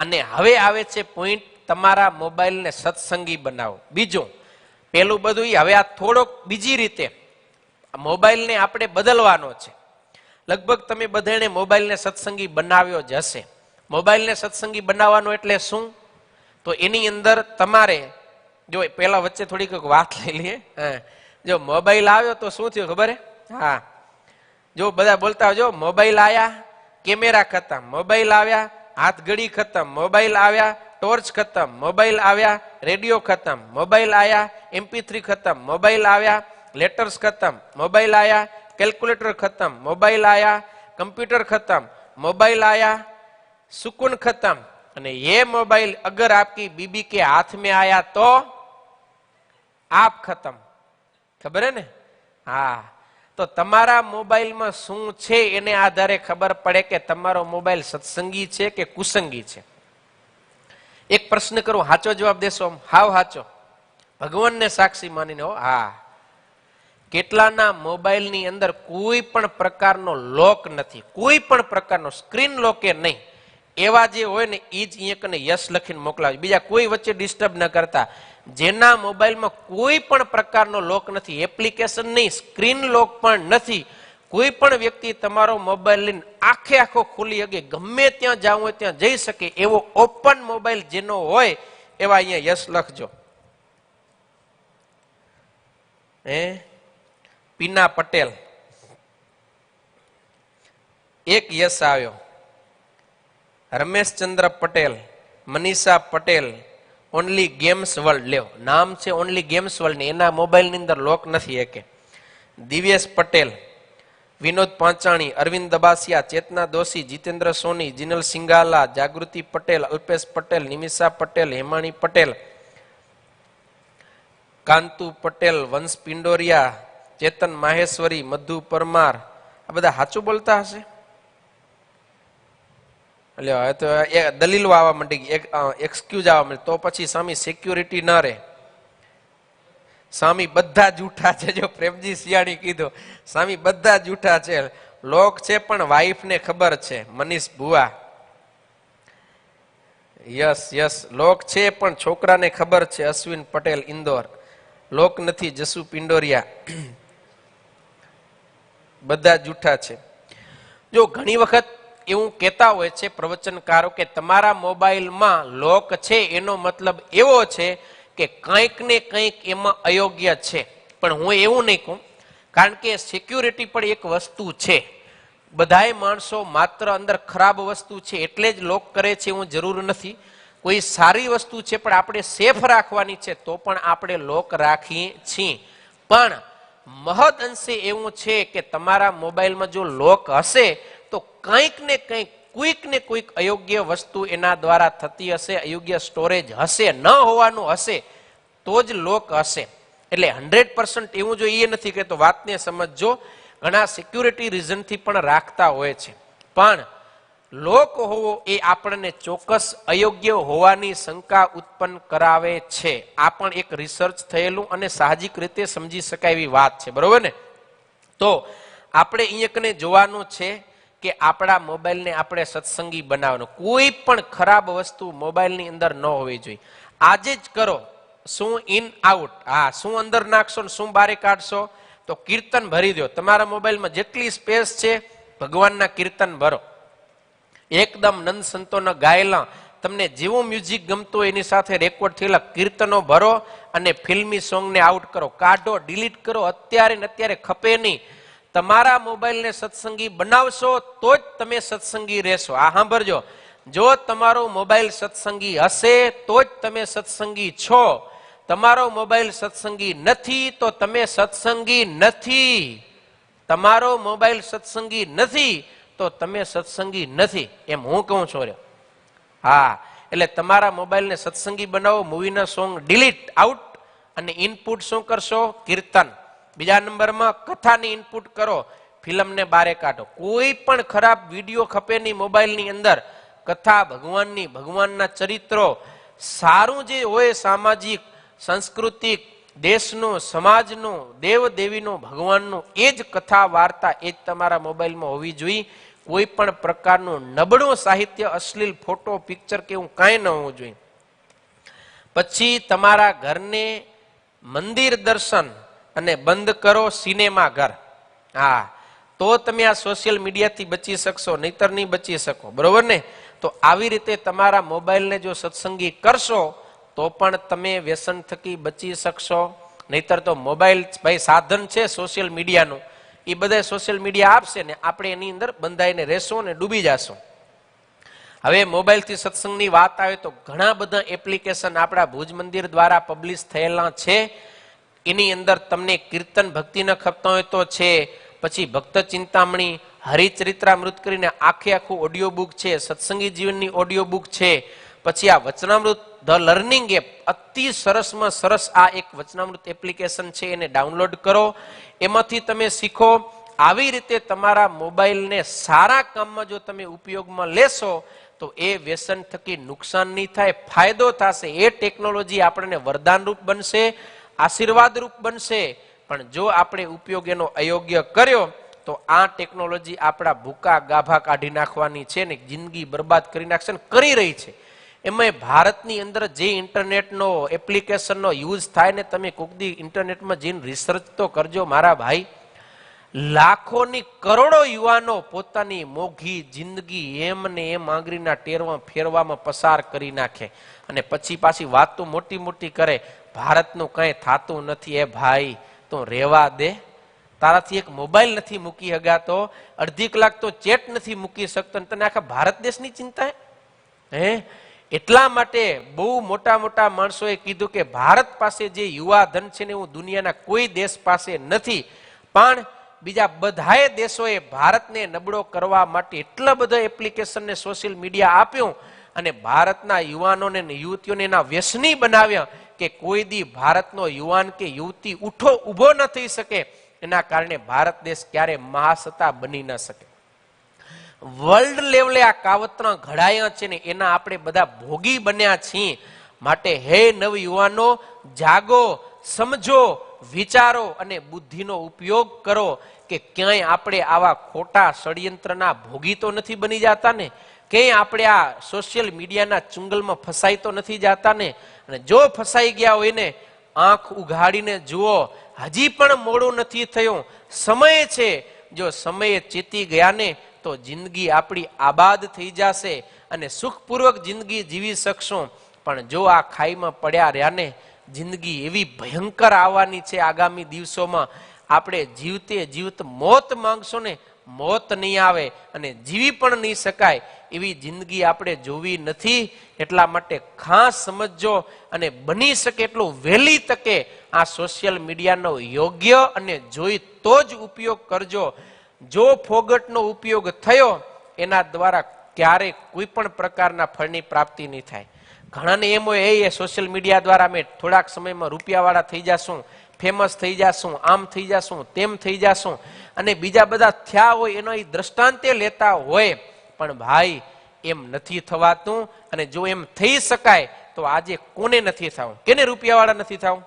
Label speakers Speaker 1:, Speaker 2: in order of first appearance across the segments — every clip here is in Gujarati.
Speaker 1: અને હવે આવે છે પોઈન્ટ, તમારા મોબાઈલને સત્સંગી બનાવો. બીજું, પેલું બધું હવે આ થોડોક બીજી રીતે મોબાઈલને આપણે બદલવાનો છે. લગભગ તમે બધાને મોબાઈલને સત્સંગી બનાવ્યો જ હશે. મોબાઈલને સત્સંગી બનાવવાનો એટલે શું? તો એની અંદર તમારે જો પેલા વચ્ચે થોડીક વાત લઈ લઈએ. જો મોબાઈલ આવ્યો તો શું થયું ખબર હે? હા, જો બધા બોલતા જો મોબાઈલ આવ્યા, કેમેરા ખતમ, મોબાઈલ આવ્યા, હાથ ઘડી ખતમ, મોબાઈલ આવ્યા, ટોર્ચ ખતમ, મોબાઈલ આવ્યા, રેડિયો ખતમ, મોબાઈલ આવ્યા, MP3 ખતમ, મોબાઈલ આવ્યા, લેટર્સ ખતમ, મોબાઈલ આવ્યા, कैलकुलेटर खत्म, मोबाइल आया, कंप्यूटर खत्म, मोबाइल आया, सुकून खत्म. અને ये मोबाइल अगर आपकी बीबी के हाथ में आया तो आप खत्म. खबर है ने? हाँ, तो તમારા મોબાઈલમાં શું છે એને આધારે ખબર પડે કે તમારો મોબાઈલ સત્સંગી છે કે કુસંગી છે. એક પ્રશ્ન કરું, સાચો જવાબ દેશો? હાવ સાચો, ભગવાનને સાક્ષી માનીને. હા, કેટલાના મોબાઈલની અંદર કોઈ પણ પ્રકારનો લોક નથી, કોઈ પણ પ્રકારનો સ્ક્રીન લોકે નહીં. એવા જે હોય ને એ જ અહીંયા યસ લખીને મોકલાવે, બીજા કોઈ વચ્ચે ડિસ્ટર્બ ન કરતા. જેના મોબાઈલમાં કોઈ પણ પ્રકારનો લોક નથી, એપ્લિકેશન નહીં, સ્ક્રીન લોક પણ નથી, કોઈ પણ વ્યક્તિ તમારો મોબાઈલ લઈને આખે આખો ખુલી શકે, ગમે ત્યાં જવું હોય ત્યાં જઈ શકે એવો ઓપન મોબાઈલ જેનો હોય એવા અહીંયા યસ લખજો. પીના પટેલ, એક યસ આવ્યો. Rameshchandra Patel, Manisha Patel, only games world, લ્યો નામ છે ઓનલી ગેમ્સ વર્લ્ડ ને એના મોબાઈલની અંદર લોક નથી એકે. દિવ્યેશ પટેલ, વિનોદ પાંચાણી, અરવિંદ દબાસિયા, ચેતના દોશી, જીતેન્દ્ર સોની, જીનલ સિંગાલા, જાગૃતિ પટેલ, અલ્પેશ પટેલ, નિમિષા પટેલ, હેમાણી પટેલ, કાંતુ પટેલ, વંશ પિંડોરિયા, ચેતન માહેશ્વરી, મધુ પરમાર. આ બધા સાચું બોલતા હશે? તો દલીલો આવવા માંડી, એક્સક્યુઝ આવવા માંડી, તો પછી સ્વામી સિક્યુરિટી ન રહે. સ્વામી બધા જૂઠા છે. જો પ્રેમજી સિયાણી કીધું, સ્વામી બધા જૂઠા છે. લોક છે પણ વાઈફ ને ખબર છે. મનીષ ભુવા, યસ યસ, લોક છે પણ છોકરાને ખબર છે. અશ્વિન પટેલ, ઇન્દોર, લોક નથી. જસુ પિંડોરિયા, બધા જૂઠા છે. જો ઘણી વખત એવું કહેતા હોય છે પ્રવચનકારો કે તમારા મોબાઈલમાં લોક છે એનો મતલબ એવો છે કે કંઈક ને કંઈક એમાં અયોગ્ય છે. પણ હું એવું નહીં કહું, કારણ કે સિક્યુરિટી પણ એક વસ્તુ છે. બધાય માણસો માત્ર અંદર ખરાબ વસ્તુ છે એટલે જ લોક કરે છે એવું જરૂર નથી. કોઈ સારી વસ્તુ છે પણ આપણે સેફ રાખવાની છે તો પણ આપણે લોક રાખીએ છીએ. પણ મહદ અંશે એવું છે કે તમારા મોબાઈલમાં જો લોક હશે તો કંઈક ને કંઈક, કોઈક ને કોઈક અયોગ્ય વસ્તુ એના દ્વારા થતી હશે, અયોગ્ય સ્ટોરેજ હશે, ન હોવાનું હશે તો જ લોક હશે. એટલે 100% એવું જો એ નથી કે તો વાતને સમજજો, ઘણા સિક્યુરિટી રીઝનથી પણ રાખતા હોય છે. પણ લોક હોવો એ આપણને ચોક્કસ અયોગ્ય હોવાની શંકા ઉત્પન્ન કરાવે છે. આ પણ એક રિસર્ચ થયેલું અને સાહજિક રીતે સમજી શકાય એવી વાત છે. બરોબર ને? તો આપણે અહીંયા જોવાનું છે કે આપણા મોબાઈલને આપણે સત્સંગી બનાવવાનો. કોઈ પણ ખરાબ વસ્તુ મોબાઈલની અંદર ન હોવી જોઈએ. આજે જ કરો. શું ઇન આઉટ? હા, શું અંદર નાખશો ને શું બારે કાઢશો? તો કીર્તન ભરી દો. તમારા મોબાઈલમાં જેટલી સ્પેસ છે ભગવાનના કીર્તન ભરો. એકદમ નંદ સંતોના ગાયેલા, તમને જેવું મ્યુઝિક ગમતું એની સાથે રેકોર્ડ થયેલા કીર્તનો ભરો અને ફિલ્મી સોંગને આઉટ કરો, કાઢો, ડિલીટ કરો. અત્યારે ને અત્યારે ખપે નહીં. તમારા મોબાઈલને સત્સંગી બનાવશો તો જ તમે સત્સંગી રહેશો. આ સાંભળજો, જો તમારો મોબાઈલ સત્સંગી હશે તો જ તમે સત્સંગી છો. તમારો મોબાઈલ સત્સંગી નથી તો તમે સત્સંગી નથી. તમારો મોબાઈલ સત્સંગી નથી તો તમે સત્સંગી નથી, એમ હું કહું છું. હા, એટલે તમારા મોબાઈલને સત્સંગી બનાવો. મૂવીના સોંગ ડિલીટ આઉટ અને ઇનપુટ શું કરશો? કીર્તન. બીજા નંબરમાં કથાની ઇનપુટ કરો, ફિલ્મને બારે કાઢો. કોઈ પણ ખરાબ વિડીયો ખપે નહીં મોબાઈલની અંદર. કથા ભગવાનની, ભગવાનના ચરિત્રો, સારું જે હોય સામાજિક, સાંસ્કૃતિક, દેશનું, સમાજનું, દેવ દેવીનું, ભગવાનનું, એ જ કથા વાર્તા એ જ તમારા મોબાઈલમાં હોવી જોઈએ. કોઈ પણ પ્રકારનું નબળું સાહિત્ય, અશ્લીલ ફોટો, પિક્ચર કે એવું કાંઈ ન હોવું જોઈએ. પછી તમારા ઘરને મંદિર દર્શન અને બંધ કરો સિનેમા ઘર. હા, તો તમે આ સોશિયલ મીડિયાથી બચી શકશો, નહીતર નહીં બચી શકો. બરોબર ને? તો આવી રીતે તમારા મોબાઈલને જો સત્સંગી કરશો તો પણ તમે વ્યસન થકી બચી શકશો. નહીતર તો મોબાઈલ ભાઈ સાધન છે સોશિયલ મીડિયાનું, એ બધા સોશિયલ મીડિયા આપશે ને આપણે એની અંદર બંધાઈને રહેશું ને ડૂબી જશું. હવે મોબાઈલથી સત્સંગની વાત આવે તો ઘણા બધા એપ્લિકેશન આપણા ભુજ મંદિર દ્વારા પબ્લિશ થયેલા છે. એની અંદર તમને કીર્તન ભક્તિને ખપતા હોય તો છે, પછી ભક્ત ચિંતામણી, હરિચરિત્રામૃત કરીને આખું ઓડિયો બુક છે, સત્સંગી જીવનની ઓડિયો બુક છે, પછી આ વચનામૃત ધ લર્નિંગ એપ, અતિ સરસમાં સરસ આ એક વચનામૃત એપ્લિકેશન છે, એને ડાઉનલોડ કરો, એમાંથી તમે શીખો. આવી રીતે તમારા મોબાઈલને સારા કામમાં જો તમે ઉપયોગમાં લેશો તો એ વ્યસન થકી નુકસાન નહીં થાય, ફાયદો થશે. એ ટેકનોલોજી આપણને વરદાનરૂપ બનશે, આશીર્વાદરૂપ બનશે. પણ જો આપણે ઉપયોગ એનો અયોગ્ય કર્યો તો આ ટેકનોલોજી આપણા ભૂકા ગાભા કાઢી નાખવાની છે ને જિંદગી બરબાદ કરી નાખશે ને કરી રહી છે. એમાં ભારતની અંદર જે ઇન્ટરનેટનો એપ્લિકેશનનો યુઝ થાય ને, તમે કોક દી ઇન્ટરનેટમાં જઈને રિસર્ચ તો કરજો મારા ભાઈ. લાખોની કરોડો યુવાનો પોતાની મોઘી જિંદગી એમ ને એમ આંગળીના ટેરવા ફેરવામાં પસાર કરી નાખે અને પછી પાછી વાતો મોટી મોટી કરે, ભારતનું કંઈ થાતું નથી. એ ભાઈ તું રેવા દે, તારાથી એક મોબાઈલ નથી મૂકી હગાતો, અડધી કલાક તો ચેટ નથી મૂકી શકતો, તને આખા ભારત દેશની ચિંતા હે? એટલા માટે બહુ મોટા મોટા માણસોએ કીધું કે ભારત પાસે જે યુવા ધન છે ને એવું દુનિયાના કોઈ દેશ પાસે નથી. પણ બીજા બધાએ દેશોએ ભારતને નબળો કરવા માટે એટલા બધા એપ્લિકેશનને સોશિયલ મીડિયા આપ્યું અને ભારતના યુવાનોને યુવતીઓને એના વ્યસની બનાવ્યા કે કોઈ દી ભારતનો યુવાન કે યુવતી ઊભો ન થઈ શકે. એના કારણે ભારત દેશ ક્યારે મહાસત્તા બની ન શકે. વર્લ્ડ લેવલે આ કાવતરા ઘડાયા છે ને એના આપણે બધા ભોગી બન્યા છીએ. માટે હે નવ યુવાનો, જાગો, સમજો, વિચારો અને બુદ્ધિનો ઉપયોગ કરો કે ક્યાંય આપણે આવા ખોટા ષડયંત્રના ભોગી તો નથી બની જતા ને, ક્યાંય આપણે આ સોશિયલ મીડિયાના ચુંગલમાં ફસાઈ તો નથી જતા ને. અને જો ફસાઈ ગયા હોય ને, આંખ ઉઘાડીને જુઓ, હજી પણ મોડું નથી થયું, સમય છે. જો સમયે ચેતી ગયા ને તો જિંદગી આપણી આબાદ થઈ જશે અને સુખપૂર્વક જિંદગી જીવી શકશું. પણ જો આ ખાઈમાં પડ્યા રહ્યા ને, જિંદગી એવી ભયંકર આવવાની છે આગામી દિવસોમાં. આપણે જીવતે જીવત મોત માંગશો ને, મોત નહીં આવે અને જીવી પણ નહીં શકાય એવી જિંદગી આપણે જોવી નથી. એટલા માટે ખાસ સમજજો અને બની શકે એટલું વહેલી તકે આ સોશિયલ મીડિયાનો યોગ્ય અને જોઈ તો જ ઉપયોગ કરજો. જો ફોગટનો ઉપયોગ થયો એના દ્વારા ક્યારેય કોઈ પણ પ્રકારના ફળની પ્રાપ્તિ નહીં થાય. ઘણાને એમ હોય એ સોશિયલ મીડિયા દ્વારા અમે થોડાક સમયમાં રૂપિયાવાળા થઈ જશું, ફેમસ થઈ જશું, આમ થઈ જશું, તેમ થઈ જશું, અને બીજા બધા થયા હોય એનો એ દ્રષ્ટાંતે લેતા હોય. પણ ભાઈ એમ નથી થવાતું. અને જો એમ થઈ શકાય તો આજે કોને નથી થવું, કેને રૂપિયાવાળા નથી થવું?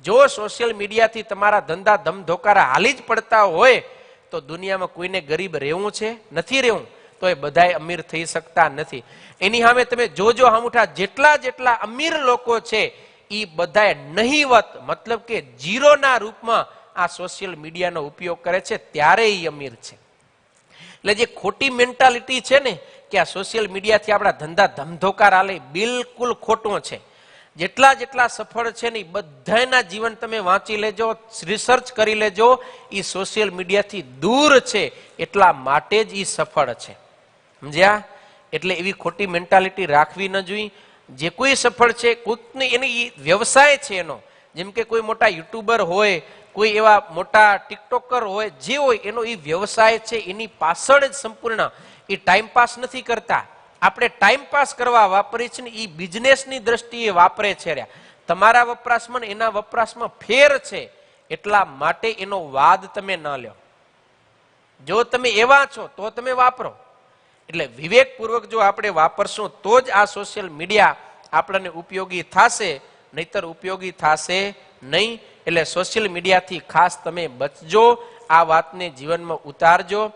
Speaker 1: જો સોશિયલ મીડિયાથી તમારા ધંધા ધમધોકારા હાલી જ પડતા હોય તો દુનિયામાં કોઈને ગરીબ રહેવું છે? નથી રહેવું. તો એ બધાય અમીર થઈ શકતા નથી. એની સામે તમે જોજો હમુઠા જેટલા જેટલા અમીર લોકો છે એ બધાય નહીવત, મતલબ કે જીરોના રૂપમાં આ સોશિયલ મીડિયાનો ઉપયોગ કરે છે, ત્યારે એ અમીર છે. એટલે જે ખોટી મેન્ટાલિટી છે ને કે આ સોશિયલ મીડિયાથી આપણા ધંધા ધમધોકાર આલે, બિલકુલ ખોટું છે. જેટલા જેટલા સફળ છે ને બધાના જીવન તમે વાંચી લેજો, રિસર્ચ કરી લેજો, એ સોશિયલ મીડિયાથી દૂર છે એટલા માટે જ એ સફળ છે. સમજ્યા? એટલે એવી ખોટી મેન્ટાલિટી રાખવી ન જોઈએ. જે કોઈ સફળ છે કોઈકને એની વ્યવસાય છે એનો, જેમ કે કોઈ મોટા યુટ્યુબર હોય, કોઈ એવા મોટા ટિકટોકર હોય, જે હોય એનો એ વ્યવસાય છે, એની પાછળ જ સંપૂર્ણ. એ ટાઈમપાસ નથી કરતા. આપણે ટાઈમપાસ કરવા વાપરીએ છીએ ને એ બિઝનેસની દ્રષ્ટિએ વાપરે છે. તમારા વપરાશમાં એના વપરાશમાં ફેર છે. એટલા માટે એનો વાદ તમે ન લ્યો. જો તમે એવા છો તો તમે વાપરો. એટલે વિવેકપૂર્વક જો આપણે વાપરશું તો જ આ સોશિયલ મીડિયા આપણને ઉપયોગી થશે, નહીતર ઉપયોગી થશે નહીં. એટલે સોશિયલ મીડિયાથી ખાસ તમે બચજો, આ વાતને જીવનમાં ઉતારજો.